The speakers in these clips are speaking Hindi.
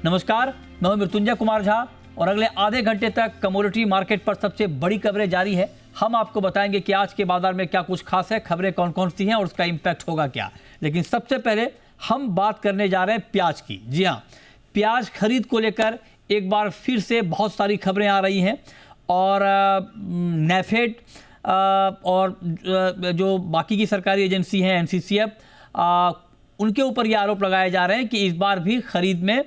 नमस्कार, मैं हूं मृत्युंजय कुमार झा और अगले आधे घंटे तक कमोडिटी मार्केट पर सबसे बड़ी खबरें जारी है। हम आपको बताएंगे कि आज के बाजार में क्या कुछ खास है, खबरें कौन कौन सी हैं और उसका इम्पैक्ट होगा क्या। लेकिन सबसे पहले हम बात करने जा रहे हैं प्याज की। जी हाँ, प्याज खरीद को लेकर एक बार फिर से बहुत सारी खबरें आ रही हैं और नेफेड और जो बाकी की सरकारी एजेंसी हैं NCCF, उनके ऊपर ये आरोप लगाए जा रहे हैं कि इस बार भी खरीद में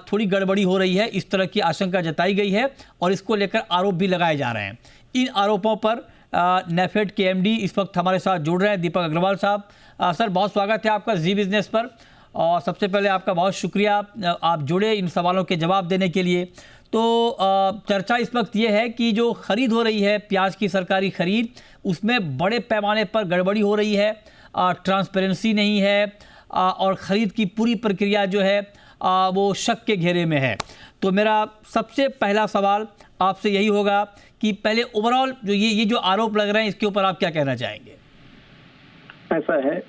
थोड़ी गड़बड़ी हो रही है, इस तरह की आशंका जताई गई है और इसको लेकर आरोप भी लगाए जा रहे हैं। इन आरोपों पर नेफेड के MD इस वक्त हमारे साथ जुड़ रहे हैं, दीपक अग्रवाल साहब। सर, बहुत स्वागत है आपका जी बिजनेस पर और सबसे पहले आपका बहुत शुक्रिया, आप जुड़े इन सवालों के जवाब देने के लिए। तो चर्चा इस वक्त ये है कि जो खरीद हो रही है, प्याज की सरकारी खरीद, उसमें बड़े पैमाने पर गड़बड़ी हो रही है, ट्रांसपेरेंसी नहीं है और ख़रीद की पूरी प्रक्रिया जो है वो शक के घेरे में है। तो मेरा सबसे पहला सवाल आपसे यही होगा कि पहले ओवरऑल जो ये जो आरोप लग रहे हैं, इसके ऊपर आप क्या कहना चाहेंगे? ऐसा है,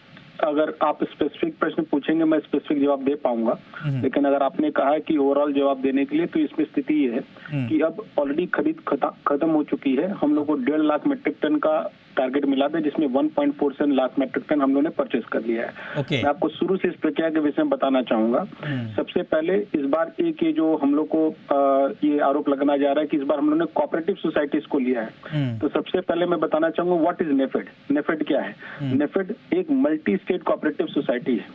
अगर आप स्पेसिफिक प्रश्न पूछेंगे मैं स्पेसिफिक जवाब दे पाऊंगा, लेकिन अगर आपने कहा कि ओवरऑल जवाब देने के लिए, तो इसमें स्थिति ये है कि अब ऑलरेडी खरीद खत्म हो चुकी है। हम लोग को 1.5 लाख मीट्रिक टन का टारगेट मिला था, जिसमें 1.47 लाख मीट्रिक टन हम लोगों ने परचेस कर लिया है। मैं आपको शुरू से इस प्रक्रिया के विषय में बताना चाहूंगा। सबसे पहले इस बार एक ये जो हम लोग को ये आरोप लगाना जा रहा है कि इस बार हम लोगों ने कोऑपरेटिव सोसाइटीज को लिया है। तो सबसे पहले मैं बताना चाहूंगा व्हाट इज नेफेड। नेफेड क्या है? नेफेड एक मल्टी स्टेट कोऑपरेटिव सोसाइटी है,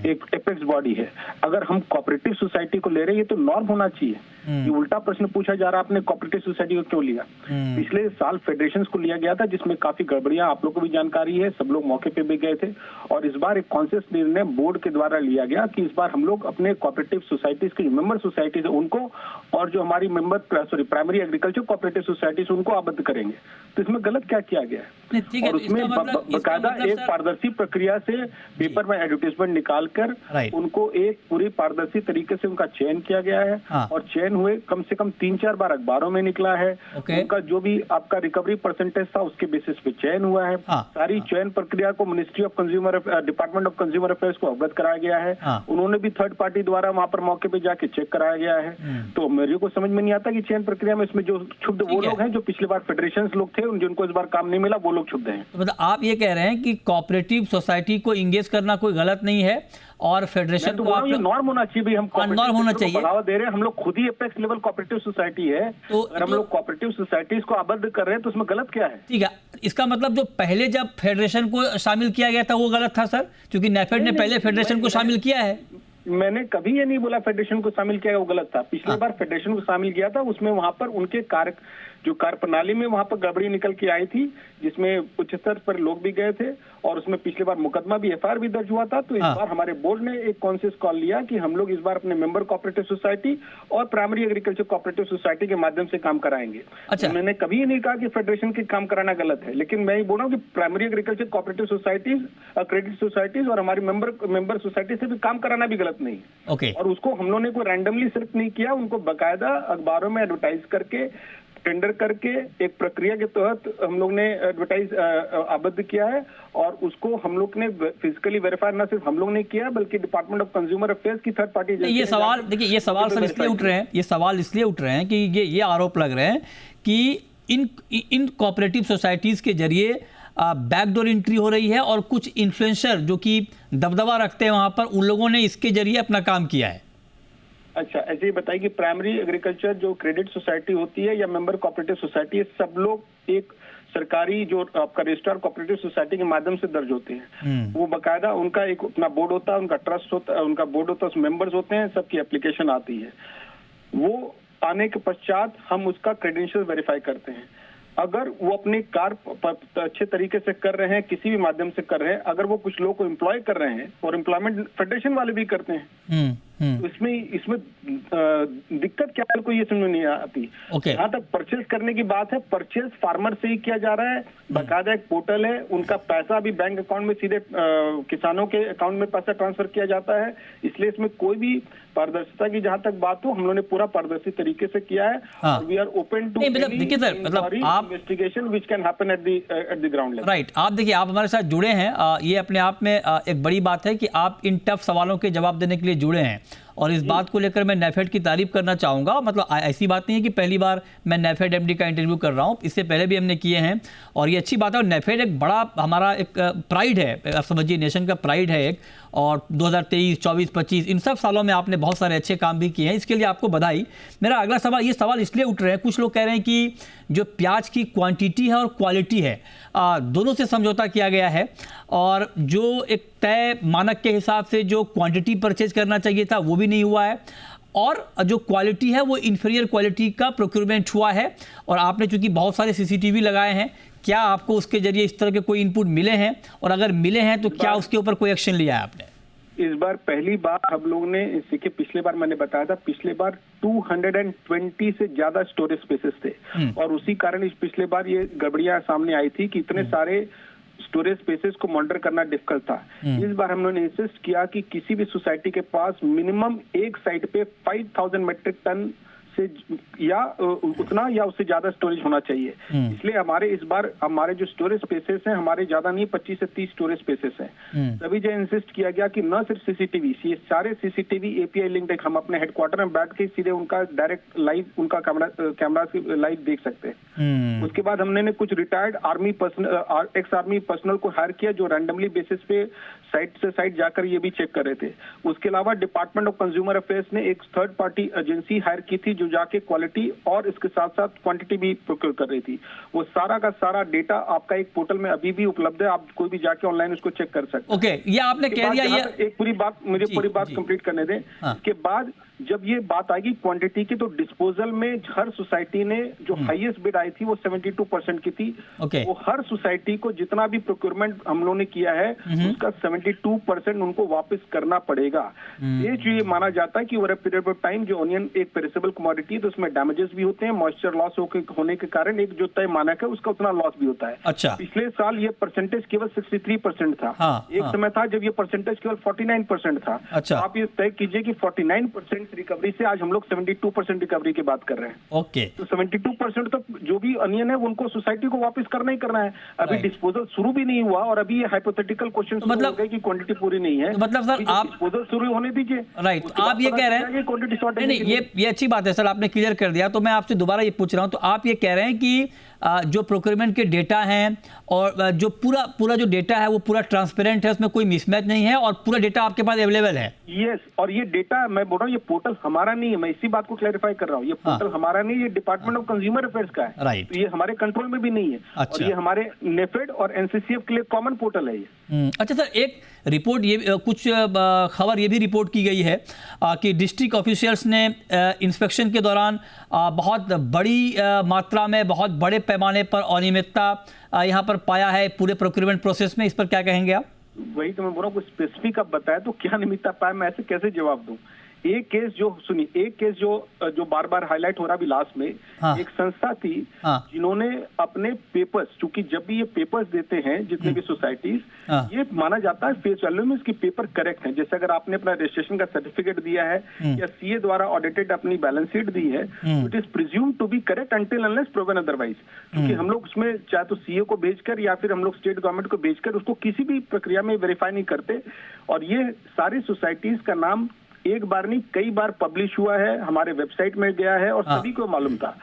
एक एपेक्स बॉडी है। अगर हम कोऑपरेटिव सोसाइटी को ले रहे हैं, ये तो नॉर्म होना चाहिए। ये उल्टा प्रश्न पूछा जा रहा है, आपने कोऑपरेटिव सोसाइटी को क्यों लिया? पिछले साल फेडरेशन को लिया गया था, जिसमें काफी गड़बड़ियां आप लोग को भी जानकारी है, सब लोग मौके पे भी गए थे। और इस बार एक कॉन्शियस निर्णय बोर्ड के द्वारा लिया गया कि इस बार हम लोग अपने कोऑपरेटिव सोसाइटीज की मेंबर सोसाइटीज है उनको, और जो हमारी प्राइमरी एग्रीकल्चर कोऑपरेटिव सोसाइटीज उनको आबद्ध करेंगे। तो इसमें गलत क्या किया गया है? और उसमें बाकायदा एक पारदर्शी प्रक्रिया से पेपर में एडवर्टाइजमेंट निकालकर उनको एक पूरी पारदर्शी तरीके से उनका चयन किया गया है। और चयन हुए कम से कम 3-4 बार अखबारों में निकला है। उनका जो भी आपका रिकवरी परसेंटेज था, उसके बेसिस पे चयन हुआ है। सारी चयन प्रक्रिया को ministry of consumer, department of consumer affairs को अवगत कराया गया है। उन्होंने भी थर्ड पार्टी द्वारा वहां पर मौके पे जाके चेक कराया गया है। तो मेरे को समझ में नहीं आता कि चयन प्रक्रिया में इसमें जो क्षुब्ध वो लोग हैं जो पिछली बार फेडरेशन लोग थे, जिनको इस बार काम नहीं मिला, वो लोग क्षुब्ध हैं। तो मतलब आप ये कह रहे हैं कि कोऑपरेटिव सोसाइटी को इंगेज करना कोई गलत नहीं है और फेडरेशन को आप नॉर्म होना चाहिए भाई, हम नॉर्म होना चाहिए, बढ़ावा दे रहे हैं। हम लोग खुद ही एपेक्स लेवल कोऑपरेटिव सोसाइटी है, तो अगर हम लोग कोऑपरेटिव सोसाइटीज को आबद्ध कर रहे हैं तो उसमें गलत क्या है? ठीक है, इसका मतलब जो पहले जब फेडरेशन को शामिल किया गया था वो गलत था सर, क्योंकि नेफेड ने पहले फेडरेशन को शामिल किया है। मैंने कभी ये नहीं बोला फेडरेशन को शामिल किया, वो गलत था। पिछली बार फेडरेशन को शामिल किया था, उसमें वहां पर उनके जो कार्य प्रणाली में वहां पर गड़बड़ी निकल के आई थी, जिसमें उच्च स्तर पर लोग भी गए थे और उसमें पिछले बार मुकदमा भी FIR भी दर्ज हुआ था। तो इस बार हमारे बोर्ड ने एक कॉन्शियस कॉल लिया कि हम लोग इस बार अपने मेंबर कोऑपरेटिव सोसाइटी और प्राइमरी एग्रीकल्चर कोऑपरेटिव सोसाइटी के माध्यम से काम कराएंगे। अच्छा। मैंने कभी नहीं कहा कि फेडरेशन के काम कराना गलत है, लेकिन मैं ये बोल रहा हूँ कि primary agriculture cooperative societies, credit societies और हमारी मेंबर सोसाइटी से भी काम कराना भी गलत नहीं है। और उसको हम लोगों ने कोई रैंडमली सिलेक्ट नहीं किया, उनको बाकायदा अखबारों में एडवर्टाइज करके, टेंडर करके, एक प्रक्रिया के तहत हम लोग ने एडवर्टाइज आबद्ध किया है। और उसको हम लोग ने फिजिकली वेरीफाई न सिर्फ हम लोग ने किया, बल्कि डिपार्टमेंट ऑफ कंज्यूमर अफेयर्स की थर्ड पार्टी। ये सवाल देखिए, ये सवाल सर इसलिए उठ रहे हैं, ये सवाल इसलिए उठ रहे हैं कि ये आरोप लग रहे हैं कि इन कोऑपरेटिव सोसाइटीज के जरिए बैकडोर एंट्री हो रही है और कुछ इन्फ्लुएंसर जो कि दबदबा रखते हैं वहां पर, उन लोगों ने इसके जरिए अपना काम किया है। अच्छा, ऐसे ही बताइए कि प्राइमरी एग्रीकल्चर जो क्रेडिट सोसाइटी होती है या मेंबर कोऑपरेटिव सोसाइटी है, सब लोग एक सरकारी जो आपका रजिस्ट्रार कोऑपरेटिव सोसाइटी के माध्यम से दर्ज होते हैं। वो बकायदा उनका एक अपना बोर्ड होता है, उनका ट्रस्ट होता है, उनका बोर्ड होता है, उसमें मेंबर्स होते हैं, सबकी एप्लीकेशन आती है। वो आने के पश्चात हम उसका क्रेडेंशियल वेरीफाई करते हैं। अगर वो अपने कार्य अच्छे तरीके से कर रहे हैं, किसी भी माध्यम से कर रहे हैं, अगर वो कुछ लोगों को एम्प्लॉय कर रहे हैं, और एम्प्लॉयमेंट फेडरेशन वाले भी करते हैं, तो इसमें दिक्कत क्या है, कोई ये समझ नहीं आती। जहाँ तक परचेज करने की बात है, परचेज फार्मर से ही किया जा रहा है। बाकायदा एक पोर्टल है, उनका पैसा भी बैंक अकाउंट में सीधे किसानों के अकाउंट में पैसा ट्रांसफर किया जाता है। इसलिए इसमें कोई भी पारदर्शिता की जहाँ तक बात हो, हम लोगों ने पूरा पारदर्शी तरीके से किया है। We are open to investigation which can happen at the ground level. Right, आप देखिए, आप हमारे साथ जुड़े हैं, ये अपने आप में एक बड़ी बात है कि आप इन टफ सवालों के जवाब देने के लिए जुड़े हैं और इस बात को लेकर मैं नेफेड की तारीफ करना चाहूँगा। मतलब ऐसी बात नहीं है कि पहली बार मैं नेफेड एमडी का इंटरव्यू कर रहा हूँ, इससे पहले भी हमने किए हैं और ये अच्छी बात है। और नेफेड एक बड़ा हमारा एक प्राइड है, आप समझिए नेशन का प्राइड है एक। और 2023, 24, 25 इन सब सालों में आपने बहुत सारे अच्छे काम भी किए हैं, इसके लिए आपको बधाई। मेरा अगला सवाल, ये सवाल इसलिए उठ रहे हैं, कुछ लोग कह रहे हैं कि जो प्याज की क्वांटिटी है और क्वालिटी है दोनों से समझौता किया गया है और जो एक तय मानक के हिसाब से जो क्वांटिटी परचेज करना चाहिए था वो भी नहीं हुआ है और जो क्वालिटी है वो इन्फीरियर क्वालिटी का प्रोक्योरमेंट हुआ है। और आपने चूंकि बहुत सारे सीसीटीवी लगाए हैं, क्या आपको उसके जरिए इस तरह के कोई इनपुट मिले हैं और अगर मिले हैं तो क्या उसके ऊपर कोई एक्शन लिया है आपने? इस बार पहली बार हम लोग ने, देखिए पिछले बार मैंने बताया था, पिछले बार 220 से ज्यादा स्टोरेज स्पेसेस थे और उसी कारण इस पिछले बार ये गड़बड़ियां सामने आई थी कि इतने सारे स्टोरेज स्पेसेस को मॉनिटर करना डिफिकल्ट था। इस बार हम लोगों ने इंसिस्ट किया कि किसी भी सोसाइटी के पास मिनिमम एक साइट पे 5000 मेट्रिक टन से या उतना या उससे ज्यादा स्टोरेज होना चाहिए। इसलिए हमारे इस बार हमारे जो स्टोरेज स्पेसेस हैं हमारे ज्यादा नहीं 25 से 30 स्टोरेज स्पेसेस हैं। तभी जो इंसिस्ट किया गया कि न सिर्फ सीसीटीवी, ये सारे सीसीटीवी एपीआई लिंक हम अपने हेडक्वार्टर में बैठ के सीधे उनका डायरेक्ट लाइव उनका कैमरा से लाइव देख सकते हैं। उसके बाद हमने कुछ retired army personnel, ex army personnel को हायर किया जो रैंडमली बेसिस पे साइट से साइट जाकर ये भी चेक कर रहे थे। उसके अलावा डिपार्टमेंट ऑफ कंज्यूमर अफेयर्स ने एक थर्ड पार्टी एजेंसी हायर की थी जो जाके क्वालिटी और इसके साथ साथ क्वांटिटी भी प्रोक्योर कर रही थी। वो सारा का सारा डेटा आपका एक पोर्टल में अभी भी उपलब्ध है, आप कोई भी जाके ऑनलाइन उसको चेक कर सकते हैं। ओके, ये आपने कह दिया, ये एक पूरी बात मुझे पूरी बात कंप्लीट करने दें। इसके बाद जब ये बात आएगी क्वांटिटी की, तो डिस्पोजल में हर सोसाइटी ने जो हाईएस्ट बिड आई थी वो 72% की थी। वो हर सोसाइटी को जितना भी प्रोक्योरमेंट हम लोगों ने किया है उसका 72% उनको वापस करना पड़ेगा। ये जो ये माना जाता है कि over a period of time जो ऑनियन एक पेरिसेबल कमोडिटी है तो उसमें डैमेजेस भी होते हैं, मॉइस्चर लॉस होने के कारण एक जो तय मानक है उसका उतना लॉस भी होता है। अच्छा। पिछले साल ये परसेंटेज केवल 63% था। एक समय था जब ये परसेंटेज केवल 49% था। अच्छा। आप ये तय कीजिए कि 49% रिकवरी से आज हम लोग 72% रिकवरी की बात कर रहे हैं। ओके। तो 72% तो जो भी अनियन है उनको सोसाइटी को वापस करना ही करना है। अभी डिस्पोजल शुरू भी नहीं हुआ और अभी ये हाइपोथेटिकल क्वेश्चन मतलब कि क्वांटिटी पूरी नहीं है। तो मतलब सर आप डिस्पोजल शुरू होने दीजिए। राइट, आप ये कह रहे हैं क्वांटिटी शॉर्ट नहीं, ये अच्छी बात है सर, आपने क्लियर कर दिया। तो मैं आपसे दोबारा ये पूछ रहा हूं, तो आप ये कह रहे हैं कि जो प्रोक्योरमेंट के डेटा हैं और जो पूरा जो डेटा है वो पूरा ट्रांसपेरेंट है, उसमें कोई मिसमैच नहीं है और पूरा डेटा आपके पास अवेलेबल है? यस, और ये डेटा मैं बोल रहा हूँ ये पोर्टल हमारा नहीं है, मैं इसी बात को क्लैरिफाई कर रहा हूँ। ये पोर्टल हमारा नहीं, ये डिपार्टमेंट ऑफ कंज्यूमर अफेयर्स का है। राइट। तो ये हमारे कंट्रोल में भी नहीं है। अच्छा। और ये हमारे नेफेड और एनसीसीएफ के लिए कॉमन पोर्टल है ये। अच्छा सर, एक रिपोर्ट ये कुछ खबर ये भी रिपोर्ट की गई है कि डिस्ट्रिक्ट ऑफिशियल्स ने इंस्पेक्शन के दौरान बहुत बड़ी मात्रा में बहुत बड़े पैमाने पर अनियमितता यहाँ पर पाया है पूरे प्रोक्योरमेंट प्रोसेस में। इस पर क्या कहेंगे आप? वही तो मैं बोल रहा हूँ, स्पेसिफिक आप बताया तो क्या अनियमितता पाया, मैं ऐसे कैसे जवाब दूं। एक केस जो सुनिए, एक केस जो बार बार हाईलाइट हो रहा अभी लास्ट में, एक संस्था थी जिन्होंने अपने पेपर्स, चूंकि जब भी ये पेपर्स देते हैं जितने भी सोसाइटीज, ये माना जाता है फेस वैल्यू में इसके पेपर करेक्ट हैं। जैसे अगर आपने अपना रजिस्ट्रेशन का सर्टिफिकेट दिया है या सीए द्वारा ऑडिटेड अपनी बैलेंस शीट दी है, it is presume to be correct until unless proven otherwise. क्योंकि हम लोग उसमें चाहे तो सीए को भेजकर या फिर हम लोग स्टेट गवर्नमेंट को भेजकर उसको किसी भी प्रक्रिया में वेरीफाई नहीं करते। और ये सारी सोसाइटीज का नाम एक बार नहीं कई बार पब्लिश हुआ है, हमारे वेबसाइट में गया है और सभी को मालूम था।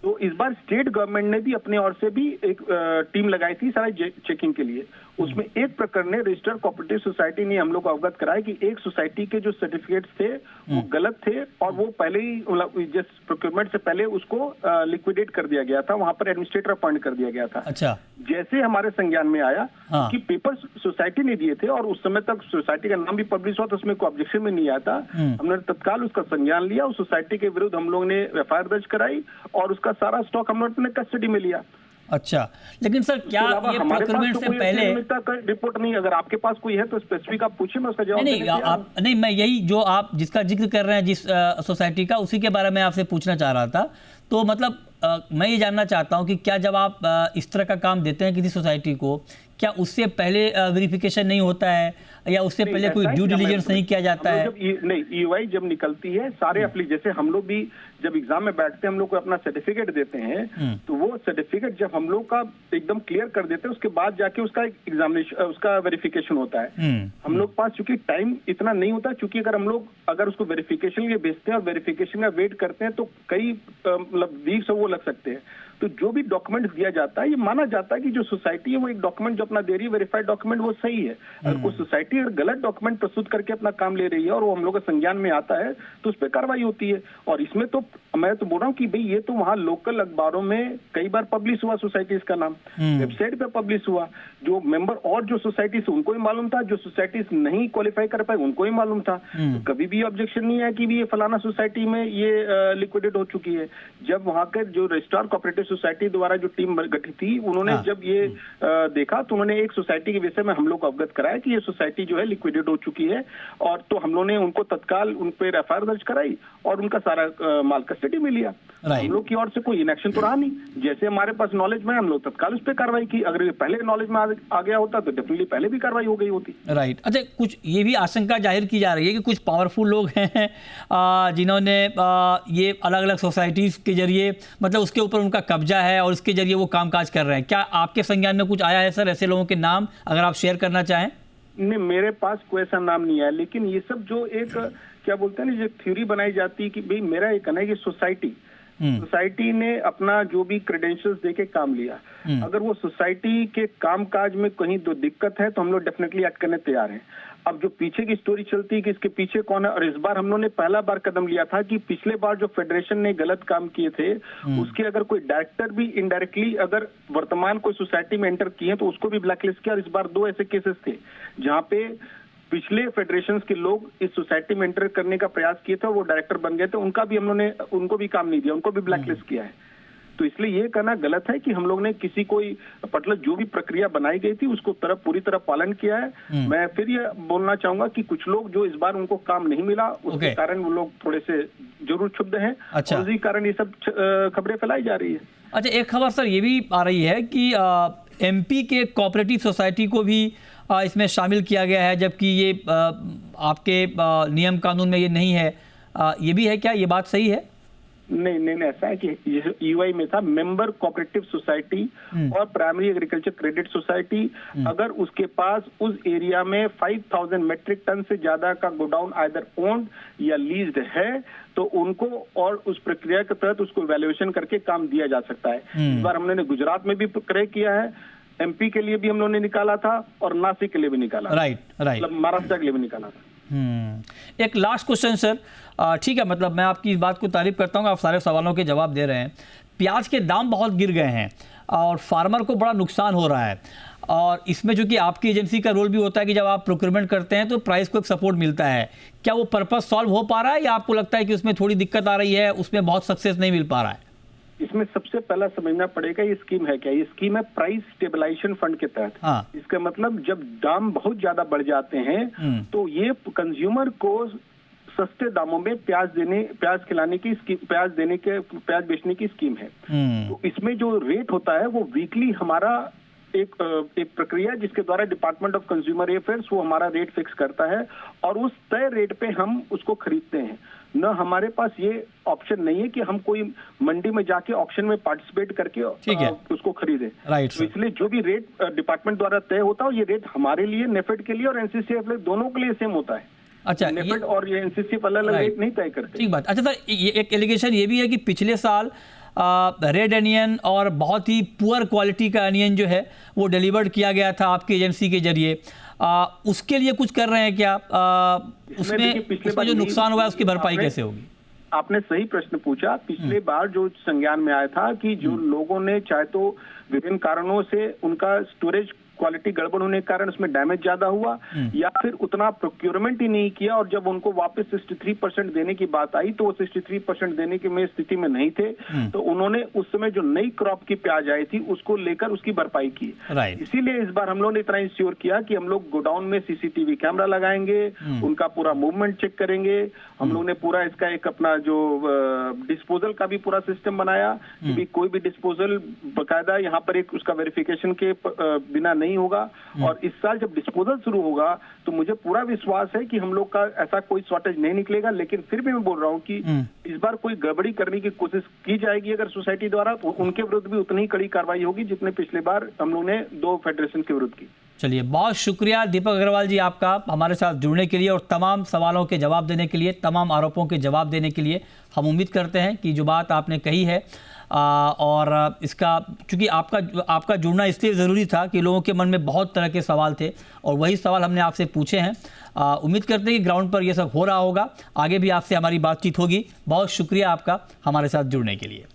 तो इस बार स्टेट गवर्नमेंट ने भी अपने ओर से भी एक टीम लगाई थी सारे चेकिंग के लिए। उसमें एक प्रकरण ने रजिस्टर्ड कोऑपरेटिव सोसाइटी ने हम लोग को अवगत कराया कि एक सोसाइटी के जो सर्टिफिकेट्स थे वो गलत थे और वो पहले ही जिस प्रोक्योरमेंट से पहले उसको लिक्विडेट कर दिया गया था, वहां पर एडमिनिस्ट्रेटर अपॉइंट कर दिया गया था। अच्छा। जैसे हमारे संज्ञान में आया कि पेपर सोसाइटी ने दिए थे और उस समय तक सोसाइटी का नाम भी पब्लिश हुआ तो उसमें कोई ऑब्जेक्शन में नहीं आता, हमने तत्काल उसका संज्ञान लिया। उस सोसाइटी के विरुद्ध हम लोग ने एफआईआर दर्ज कराई और उसका सारा स्टॉक हम लोग अपने कस्टडी में लिया। अच्छा, लेकिन सर क्या ये प्रोक्योरमेंट से पहले रिपोर्ट नहीं, अगर आपके पास कोई है तो स्पेसिफिक आप पूछिए, मैं उसका जवाब नहीं, मैं यही जो आप जिसका जिक्र कर रहे हैं जिस सोसाइटी का, उसी के बारे में आपसे पूछना चाह रहा था। तो मतलब मैं ये जानना चाहता हूँ कि क्या जब आप इस तरह का काम देते हैं किसी सोसाइटी को, क्या उससे पहले वेरिफिकेशन नहीं होता है या उससे पहले कोई ड्यू डिलिजेंस नहीं किया जाता है? नहीं, ईवाई जब निकलती है सारे जैसे हम लोग भी जब एग्जाम में बैठते हैं हम लोग को अपना सर्टिफिकेट देते हैं, तो वो सर्टिफिकेट जब हम लोग का एकदम क्लियर कर देते हैं उसके बाद जाके उसका एग्जामिनेशन उसका वेरिफिकेशन होता है। हम लोग पास चूंकि टाइम इतना नहीं होता, चूंकि अगर उसको वेरिफिकेशन के भेजते हैं और वेरिफिकेशन का वेट करते हैं तो कई मतलब वीक्स वो लग सकते हैं। तो जो भी डॉक्यूमेंट दिया जाता है ये माना जाता है कि जो सोसाइटी है वो एक डॉक्यूमेंट जो अपना दे रही है वेरीफाइड डॉक्यूमेंट वो सही है। अगर कोई सोसाइटी अगर गलत डॉक्यूमेंट प्रस्तुत करके अपना काम ले रही है और वो हम लोग के संज्ञान में आता है तो उस पर कार्रवाई होती है। और इसमें तो मैं तो बोल रहा हूँ कि भाई ये तो वहाँ लोकल अखबारों में कई बार पब्लिश हुआ सोसाइटीज का नाम, वेबसाइट पे पब्लिश हुआ, जो मेंबर और जो सोसाइटीज उनको ही मालूम था, जो सोसाइटीज नहीं क्वालिफाई कर पाए उनको ही मालूम था। तो कभी भी ऑब्जेक्शन नहीं है कि भी ये फलाना सोसाइटी में ये लिक्विडेट हो चुकी है। जब वहाँ के जो रजिस्ट्रार कोऑपरेटिव सोसाइटी द्वारा जो टीम गठित थी उन्होंने जब ये देखा तो उन्होंने एक सोसाइटी के विषय में हम लोग को अवगत कराया कि ये सोसाइटी जो है लिक्विडेट हो चुकी है, और तो हम लोग ने उनको तत्काल उन पर एफआईआर दर्ज कराई और उनका सारा माल कस्टडी में लिया। हम लोग की ओर से कोई इनेक्शन तो रहा नहीं, जैसे हमारे पास नॉलेज में हम लोग तत्काल उस पर कार्रवाई की। अगर पहले नॉलेज में आ गया होता तो डेफिनेटली पहले भी कार्रवाई हो गई होती। राइट। अच्छा, कुछ ये भी आशंका जाहिर की जा रही है कि कुछ पावरफुल लोग हैं जिन्होंने ये अलग अलग सोसाइटीज के जरिए मतलब उसके ऊपर उनका कब्जा है और उसके जरिए वो कामकाज कर रहे हैं। क्या आपके संज्ञान में कुछ आया है सर ऐसे लोगों के नाम, अगर आप शेयर करना चाहें? नहीं, मेरे पास कोई ऐसा नाम नहीं है, लेकिन ये सब जो एक क्या बोलते हैं ना, जो थ्योरी बनाई जाती है कि भाई मेरा ये कहना है कि सोसाइटी ने अपना जो भी क्रेडेंशियल्स देके काम लिया, अगर वो सोसाइटी के कामकाज में कहीं दो दिक्कत है तो हम लोग डेफिनेटली एक्ट करने तैयार हैं। अब जो पीछे की स्टोरी चलती है कि इसके पीछे कौन है, और इस बार हम लोगों ने पहला बार कदम लिया था कि पिछले बार जो फेडरेशन ने गलत काम किए थे उसके अगर कोई डायरेक्टर भी इनडायरेक्टली अगर वर्तमान कोई सोसाइटी में एंटर किए तो उसको भी ब्लैकलिस्ट किया। और इस बार 2 ऐसे केसेस थे जहां पे पिछले फेडरेशन के लोग इस सोसाइटी में एंटर करने का प्रयास किए थे और वो डायरेक्टर बन गए थे, उनको भी काम नहीं दिया, उनको भी ब्लैकलिस्ट किया है। तो इसलिए ये कहना गलत है कि हम लोग ने किसी कोई मतलब जो भी प्रक्रिया बनाई गई थी उसको पूरी तरह पालन किया है। मैं फिर ये बोलना चाहूंगा कि कुछ लोग जो इस बार उनको काम नहीं मिला उसके कारण वो लोग थोड़े से जरूर क्षुब्ध हैं। अच्छा। और उसी कारण ये सब खबरें फैलाई जा रही है। अच्छा, एक खबर सर ये भी आ रही है कि एमपी के कोऑपरेटिव सोसाइटी को भी इसमें शामिल किया गया है, जबकि ये आपके नियम कानून में ये नहीं है। ये भी है क्या, ये बात सही है? नहीं, ऐसा है कि यूआई में था मेंबर कोऑपरेटिव सोसाइटी और प्राइमरी एग्रीकल्चर क्रेडिट सोसाइटी, अगर उसके पास उस एरिया में 5000 मेट्रिक टन से ज्यादा का गोडाउन आइदर ओन्ड या लीज्ड है तो उनको और उस प्रक्रिया के तहत उसको वैल्यूएशन करके काम दिया जा सकता है। इस बार हमने गुजरात में भी क्रय किया है, एमपी के लिए भी हम लोगों ने निकाला था और नासिक के लिए भी निकाला। राइट। मतलब महाराष्ट्र के लिए भी निकाला था। एक लास्ट क्वेश्चन सर, ठीक है, मतलब मैं आपकी इस बात को तारीफ करता हूँ, आप सारे सवालों के जवाब दे रहे हैं। प्याज के दाम बहुत गिर गए हैं और फार्मर को बड़ा नुकसान हो रहा है, और इसमें जो कि आपकी एजेंसी का रोल भी होता है कि जब आप प्रोक्योरमेंट करते हैं तो प्राइस को एक सपोर्ट मिलता है। क्या वो पर्पस सॉल्व हो पा रहा है या आपको लगता है कि उसमें थोड़ी दिक्कत आ रही है, उसमें बहुत सक्सेस नहीं मिल पा रहा है? इसमें सबसे पहला समझना पड़ेगा ये स्कीम है क्या। ये स्कीम है प्राइस स्टेबलाइजेशन फंड के तहत। हाँ। इसका मतलब जब दाम बहुत ज्यादा बढ़ जाते हैं तो ये कंज्यूमर को सस्ते दामों में प्याज बेचने की स्कीम है। तो इसमें जो रेट होता है वो वीकली हमारा एक प्रक्रिया जिसके द्वारा डिपार्टमेंट ऑफ कंज्यूमर अफेयर्स वो हमारा रेट फिक्स करता है और उस तय रेट पे हम उसको खरीदते हैं। न हमारे पास ये ऑप्शन नहीं है कि हम कोई मंडी में जाके ऑक्शन में पार्टिसिपेट करके उसको खरीदे। तो इसलिए जो भी रेट डिपार्टमेंट द्वारा तय होता है ये रेट हमारे लिए, नेफेड के लिए और एनसीसीएफ दोनों के लिए सेम होता है। अच्छा, नेफेड और ये एनसीसीएफ अलग-अलग रेट नहीं तय करते। ठीक बात। अच्छा सर, ये एक एलिगेशन ये भी है कि पिछले साल रेड अनियन और बहुत ही पुअर क्वालिटी का अनियन जो है वो डिलीवर्ड किया गया था आपकी एजेंसी के जरिए, उसके लिए कुछ कर रहे हैं क्या? उसमें जो नुकसान हुआ है उसकी भरपाई कैसे होगी? आपने सही प्रश्न पूछा। पिछले बार जो संज्ञान में आया था कि जो लोगों ने चाहे तो विभिन्न कारणों से उनका स्टोरेज क्वालिटी गड़बड़ होने के कारण उसमें डैमेज ज्यादा हुआ या फिर उतना प्रोक्योरमेंट ही नहीं किया, और जब उनको वापस 63% देने की बात आई तो वो 63% देने की में स्थिति में नहीं थे, तो उन्होंने उस समय जो नई क्रॉप की प्याज आई थी उसको लेकर उसकी भरपाई की। इसीलिए इस बार हम लोगों ने इतना इंश्योर किया कि हम लोग गोडाउन में सीसीटीवी कैमरा लगाएंगे, उनका पूरा मूवमेंट चेक करेंगे। हम लोग ने पूरा इसका एक अपना जो डिस्पोजल का भी पूरा सिस्टम बनाया कि कोई भी डिस्पोजल बकायदा यहाँ पर एक उसका वेरिफिकेशन के बिना नहीं नहीं होगा। और इस साल जब डिस्पोजल शुरू होगा तो मुझे पूरा विश्वास है कि हम लोग का ऐसा कोई शॉर्टेज नहीं निकलेगा। लेकिन फिर भी मैं बोल रहा हूँ कि इस बार कोई गड़बड़ी करने की कोशिश की जाएगी अगर सोसाइटी द्वारा, तो उनके विरुद्ध भी उतनी ही कड़ी कार्रवाई होगी जितने पिछले बार हम लोग ने 2 फेडरेशन के विरुद्ध की। चलिए, बहुत शुक्रिया दीपक अग्रवाल जी आपका हमारे साथ जुड़ने के लिए और तमाम सवालों के जवाब देने के लिए, तमाम आरोपों के जवाब देने के लिए। हम उम्मीद करते हैं कि जो बात आपने कही है और इसका, चूँकि आपका जुड़ना इसलिए ज़रूरी था कि लोगों के मन में बहुत तरह के सवाल थे और वही सवाल हमने आपसे पूछे हैं। उम्मीद करते हैं कि ग्राउंड पर ये सब हो रहा होगा, आगे भी आपसे हमारी बातचीत होगी। बहुत शुक्रिया आपका हमारे साथ जुड़ने के लिए।